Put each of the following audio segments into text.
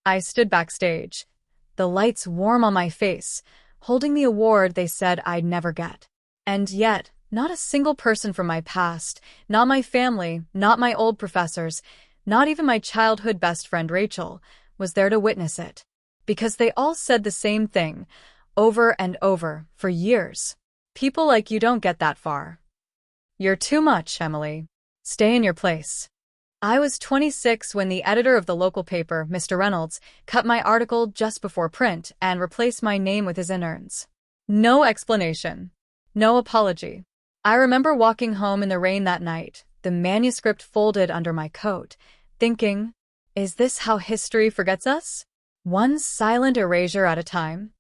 I stood backstage, the lights warm on my face, holding the award they said I'd never get. And yet, not a single person from my past, not my family, not my old professors, not even my childhood best friend Rachel, was there to witness it. Because they all said the same thing, over and over, for years. People like you don't get that far. You're too much, Emily. Stay in your place. I was 26 when the editor of the local paper, Mr. Reynolds, cut my article just before print and replaced my name with his interns. No explanation. No apology. I remember walking home in the rain that night, the manuscript folded under my coat, thinking, is this how history forgets us? One silent erasure at a time?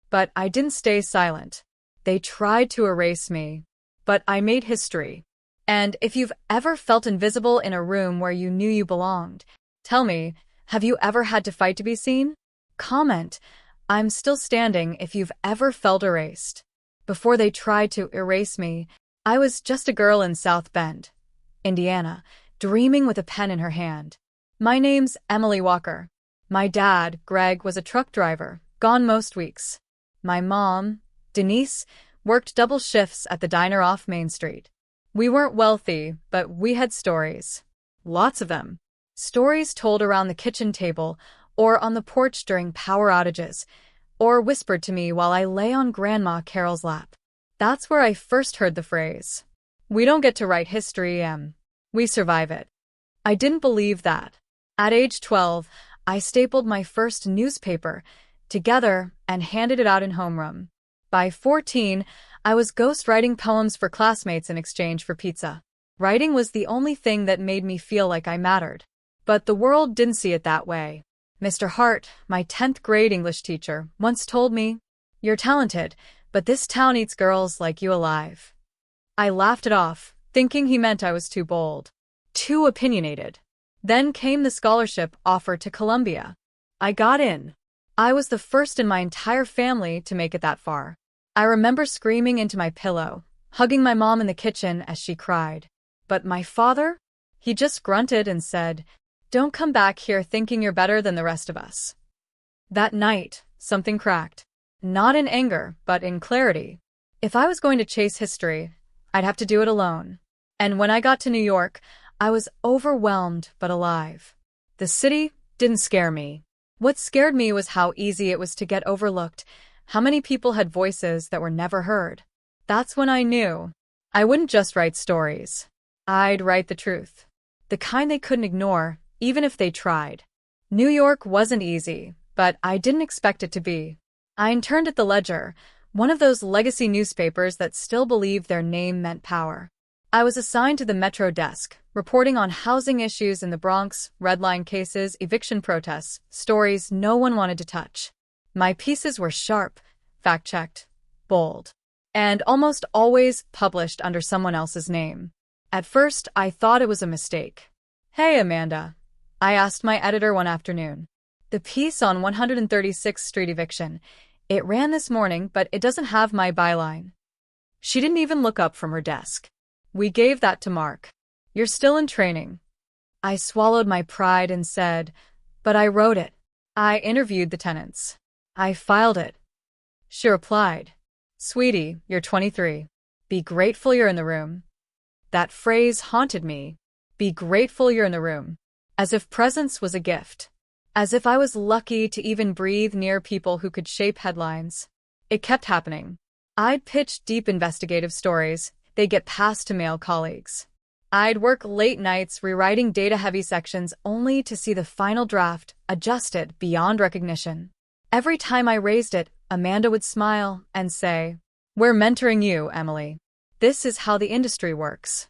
But I didn't stay silent. They tried to erase me. But I made history. And if you've ever felt invisible in a room where you knew you belonged, tell me, have you ever had to fight to be seen? Comment, I'm still standing if you've ever felt erased. Before they tried to erase me, I was just a girl in South Bend, Indiana, dreaming with a pen in her hand. My name's Emily Walker. My dad, Greg, was a truck driver, gone most weeks. My mom, Denise, worked double shifts at the diner off Main Street. We weren't wealthy, but we had stories. Lots of them. Stories told around the kitchen table, or on the porch during power outages, or whispered to me while I lay on Grandma Carol's lap. That's where I first heard the phrase, "We don't get to write history, we survive it." I didn't believe that. At age 12, I stapled my first newspaper together and handed it out in homeroom. By 14, I was ghostwriting poems for classmates in exchange for pizza. Writing was the only thing that made me feel like I mattered. But the world didn't see it that way. Mr. Hart, my 10th grade English teacher, once told me, "You're talented, but this town eats girls like you alive." I laughed it off, thinking he meant I was too bold, too opinionated. Then came the scholarship offer to Columbia. I got in. I was the first in my entire family to make it that far. I remember screaming into my pillow, hugging my mom in the kitchen as she cried. But my father? He just grunted and said, "Don't come back here thinking you're better than the rest of us." That night, something cracked. Not in anger, but in clarity. If I was going to chase history, I'd have to do it alone. And when I got to New York, I was overwhelmed but alive. The city didn't scare me. What scared me was how easy it was to get overlooked, how many people had voices that were never heard. That's when I knew. I wouldn't just write stories. I'd write the truth. The kind they couldn't ignore, even if they tried. New York wasn't easy, but I didn't expect it to be. I interned at the Ledger, one of those legacy newspapers that still believed their name meant power. I was assigned to the Metro desk, reporting on housing issues in the Bronx, redline cases, eviction protests, stories no one wanted to touch. My pieces were sharp, fact-checked, bold, and almost always published under someone else's name. At first, I thought it was a mistake. "Hey, Amanda," I asked my editor one afternoon. "The piece on 136th Street eviction, it ran this morning, but it doesn't have my byline." She didn't even look up from her desk. "We gave that to Mark. You're still in training." I swallowed my pride and said, "But I wrote it. I interviewed the tenants. I filed it." She replied, "Sweetie, you're 23. Be grateful you're in the room." That phrase haunted me. Be grateful you're in the room. As if presence was a gift. As if I was lucky to even breathe near people who could shape headlines. It kept happening. I'd pitch deep investigative stories. They'd get passed to male colleagues. I'd work late nights rewriting data-heavy sections only to see the final draft adjusted beyond recognition. Every time I raised it, Amanda would smile and say, "We're mentoring you, Emily. This is how the industry works."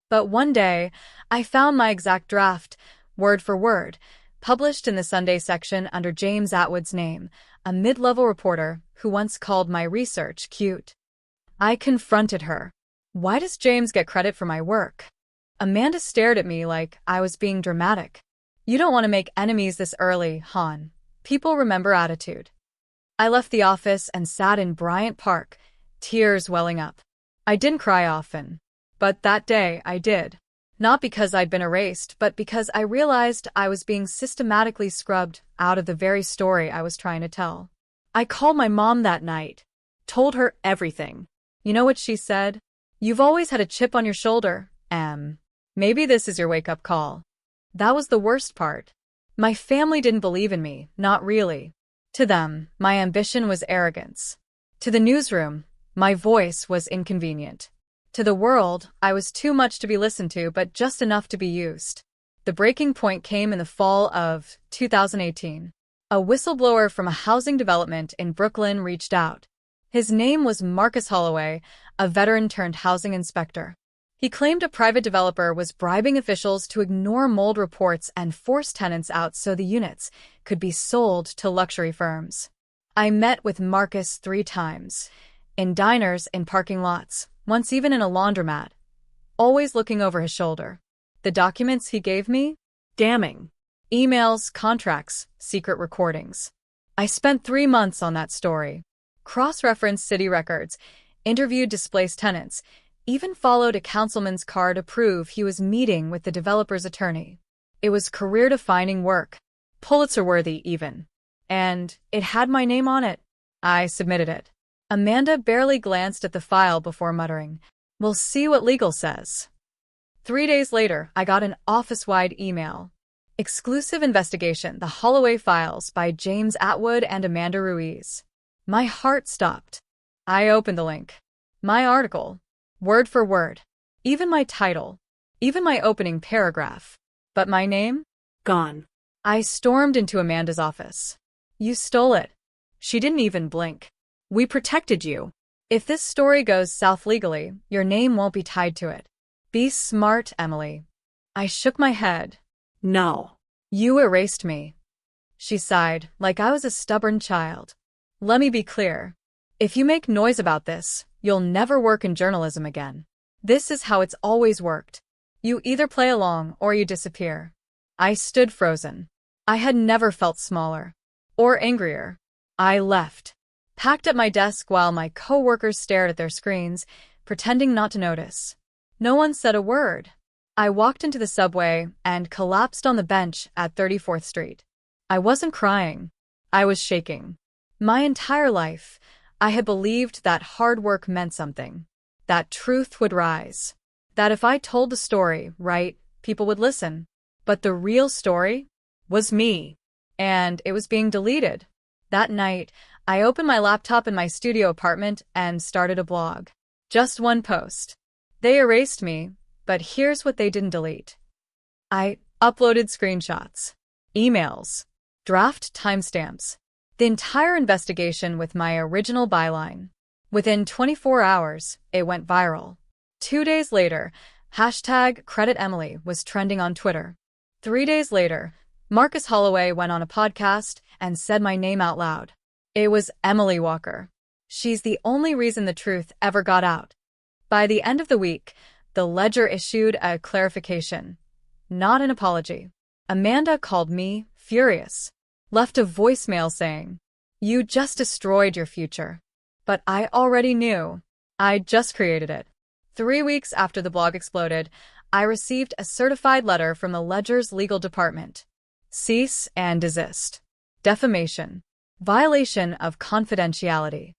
But one day, I found my exact draft, word for word, published in the Sunday section under James Atwood's name, a mid-level reporter who once called my research cute. I confronted her. "Why does James get credit for my work?" Amanda stared at me like I was being dramatic. "You don't want to make enemies this early, hon. People remember attitude." I left the office and sat in Bryant Park, tears welling up. I didn't cry often. But that day I did. Not because I'd been erased, but because I realized I was being systematically scrubbed out of the very story I was trying to tell. I called my mom that night, told her everything. You know what she said? "You've always had a chip on your shoulder, Em. Maybe this is your wake-up call." That was the worst part. My family didn't believe in me, not really. To them, my ambition was arrogance. To the newsroom, my voice was inconvenient. To the world, I was too much to be listened to, but just enough to be used. The breaking point came in the fall of 2018. A whistleblower from a housing development in Brooklyn reached out. His name was Marcus Holloway, a veteran-turned-housing inspector. He claimed a private developer was bribing officials to ignore mold reports and force tenants out so the units could be sold to luxury firms. I met with Marcus 3 times. In diners, in parking lots, once even in a laundromat. Always looking over his shoulder. The documents he gave me? Damning. Emails, contracts, secret recordings. I spent 3 months on that story. Cross-referenced city records, interviewed displaced tenants, even followed a councilman's car to prove he was meeting with the developer's attorney. It was career-defining work. Pulitzer-worthy, even. And it had my name on it. I submitted it. Amanda barely glanced at the file before muttering, "We'll see what legal says." 3 days later, I got an office-wide email. Exclusive investigation, the Holloway Files by James Atwood and Amanda Ruiz. My heart stopped. I opened the link. My article. Word for word. Even my title. Even my opening paragraph. But my name? Gone. I stormed into Amanda's office. "You stole it." She didn't even blink. "We protected you. If this story goes south legally, your name won't be tied to it. Be smart, Emily." I shook my head. "No. You erased me." She sighed, like I was a stubborn child. "Let me be clear. If you make noise about this, you'll never work in journalism again. This is how it's always worked. You either play along or you disappear." I stood frozen. I had never felt smaller. Or angrier. I left. Packed at my desk while my co-workers stared at their screens, pretending not to notice. No one said a word. I walked into the subway and collapsed on the bench at 34th Street. I wasn't crying. I was shaking. My entire life, I had believed that hard work meant something. That truth would rise. That if I told the story right, people would listen. But the real story was me. And it was being deleted. That night, I opened my laptop in my studio apartment and started a blog. Just one post. They erased me, but here's what they didn't delete. I uploaded screenshots, emails, draft timestamps, the entire investigation with my original byline. Within 24 hours, it went viral. 2 days later, #CreditEmily was trending on Twitter. 3 days later, Marcus Holloway went on a podcast and said my name out loud. It was Emily Walker. She's the only reason the truth ever got out. By the end of the week, the Ledger issued a clarification, not an apology. Amanda called me furious, left a voicemail saying, "You just destroyed your future." But I already knew. I just created it. 3 weeks after the blog exploded, I received a certified letter from the Ledger's legal department. Cease and desist. Defamation. Violation of confidentiality.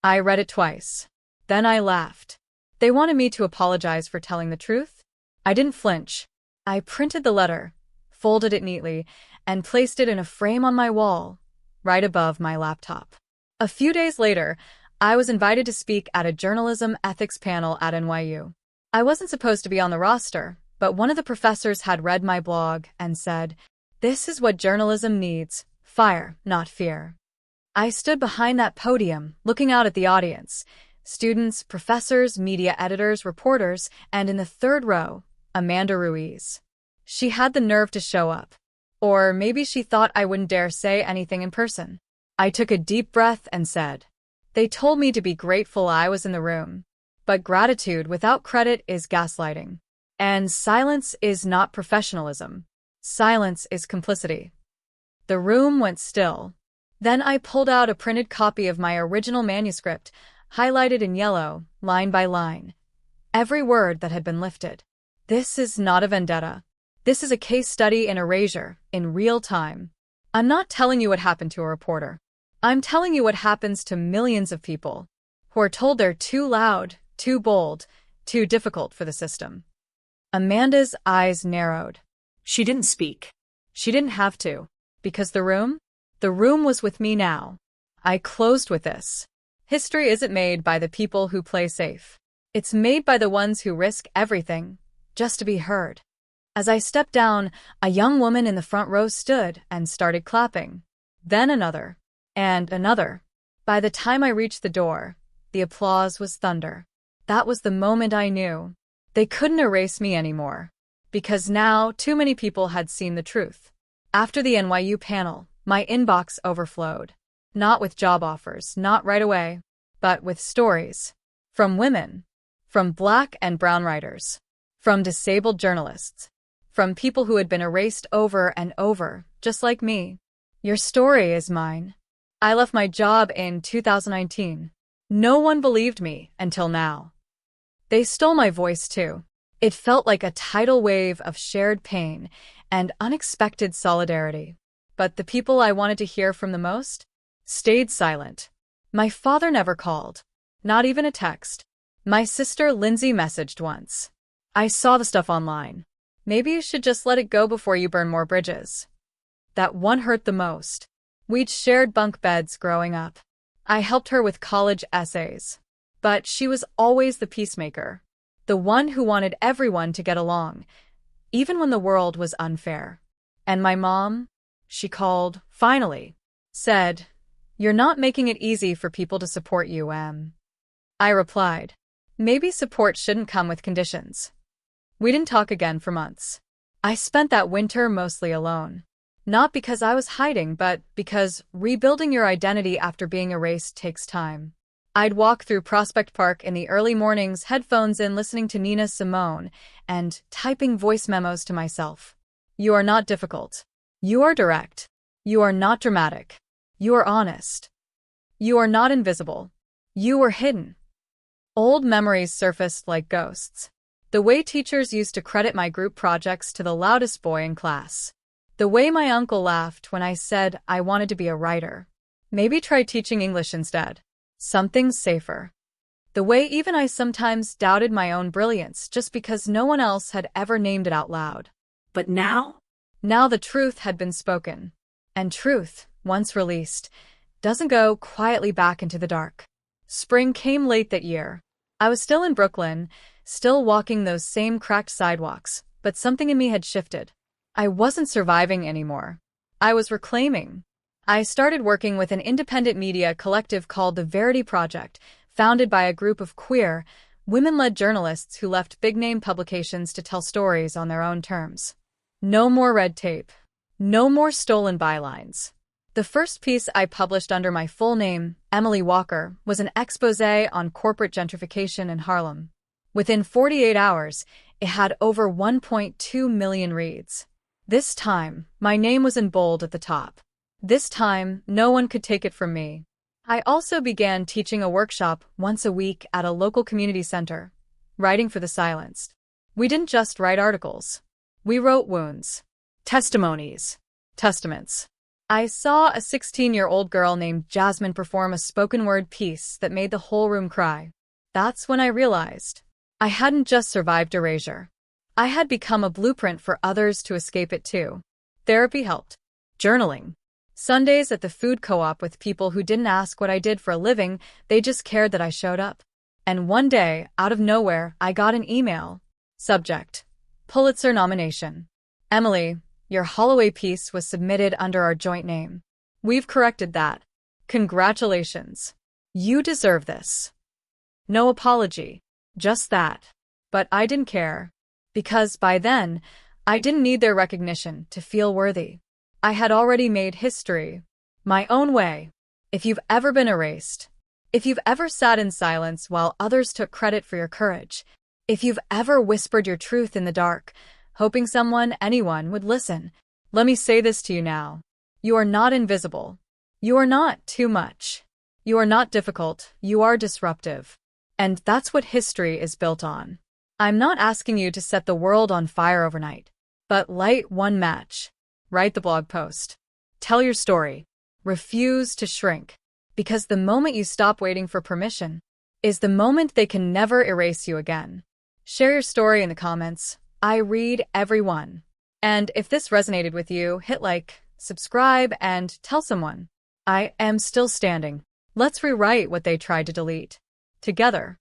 I read it twice. Then I laughed. They wanted me to apologize for telling the truth? I didn't flinch. I printed the letter, folded it neatly, and placed it in a frame on my wall, right above my laptop. A few days later, I was invited to speak at a journalism ethics panel at NYU. I wasn't supposed to be on the roster, but one of the professors had read my blog and said, "This is what journalism needs, fire, not fear." I stood behind that podium, looking out at the audience, students, professors, media editors, reporters, and in the third row, Amanda Ruiz. She had the nerve to show up. Or maybe she thought I wouldn't dare say anything in person. I took a deep breath and said, "They told me to be grateful I was in the room. But gratitude without credit is gaslighting. And silence is not professionalism. Silence is complicity." The room went still. Then I pulled out a printed copy of my original manuscript, highlighted in yellow, line by line. Every word that had been lifted. This is not a vendetta. This is a case study in erasure, in real time. I'm not telling you what happened to a reporter. I'm telling you what happens to millions of people who are told they're too loud, too bold, too difficult for the system. Amanda's eyes narrowed. She didn't speak. She didn't have to, because the room was with me now. I closed with this. History isn't made by the people who play safe. It's made by the ones who risk everything, just to be heard. As I stepped down, a young woman in the front row stood and started clapping. Then another. And another. By the time I reached the door, the applause was thunder. That was the moment I knew. They couldn't erase me anymore. Because now too many people had seen the truth. After the NYU panel, my inbox overflowed. Not with job offers, not right away, but with stories. From women. From Black and brown writers. From disabled journalists. From people who had been erased over and over, just like me. Your story is mine. I left my job in 2019. No one believed me until now. They stole my voice too. It felt like a tidal wave of shared pain and unexpected solidarity. But the people I wanted to hear from the most stayed silent. My father never called. Not even a text. My sister Lindsay messaged once. I saw the stuff online. Maybe you should just let it go before you burn more bridges. That one hurt the most. We'd shared bunk beds growing up. I helped her with college essays. But she was always the peacemaker. The one who wanted everyone to get along, even when the world was unfair. And my mom, she called, finally, said, "You're not making it easy for people to support you, Em." I replied, "Maybe support shouldn't come with conditions." We didn't talk again for months. I spent that winter mostly alone. Not because I was hiding, but because rebuilding your identity after being erased takes time. I'd walk through Prospect Park in the early mornings, headphones in, listening to Nina Simone, and typing voice memos to myself. You are not difficult. You are direct. You are not dramatic. You are honest. You are not invisible. You were hidden. Old memories surfaced like ghosts. The way teachers used to credit my group projects to the loudest boy in class. The way my uncle laughed when I said I wanted to be a writer. Maybe try teaching English instead. Something safer. The way even I sometimes doubted my own brilliance just because no one else had ever named it out loud. But now? Now the truth had been spoken. And truth, once released, doesn't go quietly back into the dark. Spring came late that year. I was still in Brooklyn, still walking those same cracked sidewalks, but something in me had shifted. I wasn't surviving anymore. I was reclaiming. I started working with an independent media collective called the Verity Project, founded by a group of queer, women-led journalists who left big-name publications to tell stories on their own terms. No more red tape. No more stolen bylines. The first piece I published under my full name, Emily Walker, was an exposé on corporate gentrification in Harlem. Within 48 hours, it had over 1.2 million reads. This time, my name was in bold at the top. This time, no one could take it from me. I also began teaching a workshop once a week at a local community center, writing for the silenced. We didn't just write articles. We wrote wounds, testimonies, testaments. I saw a 16-year-old girl named Jasmine perform a spoken-word piece that made the whole room cry. That's when I realized I hadn't just survived erasure. I had become a blueprint for others to escape it too. Therapy helped. Journaling. Sundays at the food co-op with people who didn't ask what I did for a living, they just cared that I showed up. And one day, out of nowhere, I got an email. Subject: Pulitzer nomination. Emily, your Holloway piece was submitted under our joint name. We've corrected that. Congratulations. You deserve this. No apology. Just that. But I didn't care. Because by then, I didn't need their recognition to feel worthy. I had already made history. My own way. If you've ever been erased, if you've ever sat in silence while others took credit for your courage, if you've ever whispered your truth in the dark, hoping someone, anyone, would listen, let me say this to you now. You are not invisible. You are not too much. You are not difficult. You are disruptive. And that's what history is built on. I'm not asking you to set the world on fire overnight, but light one match. Write the blog post. Tell your story. Refuse to shrink. Because the moment you stop waiting for permission is the moment they can never erase you again. Share your story in the comments. I read every one. And if this resonated with you, hit like, subscribe, and tell someone. I am still standing. Let's rewrite what they tried to delete. Together.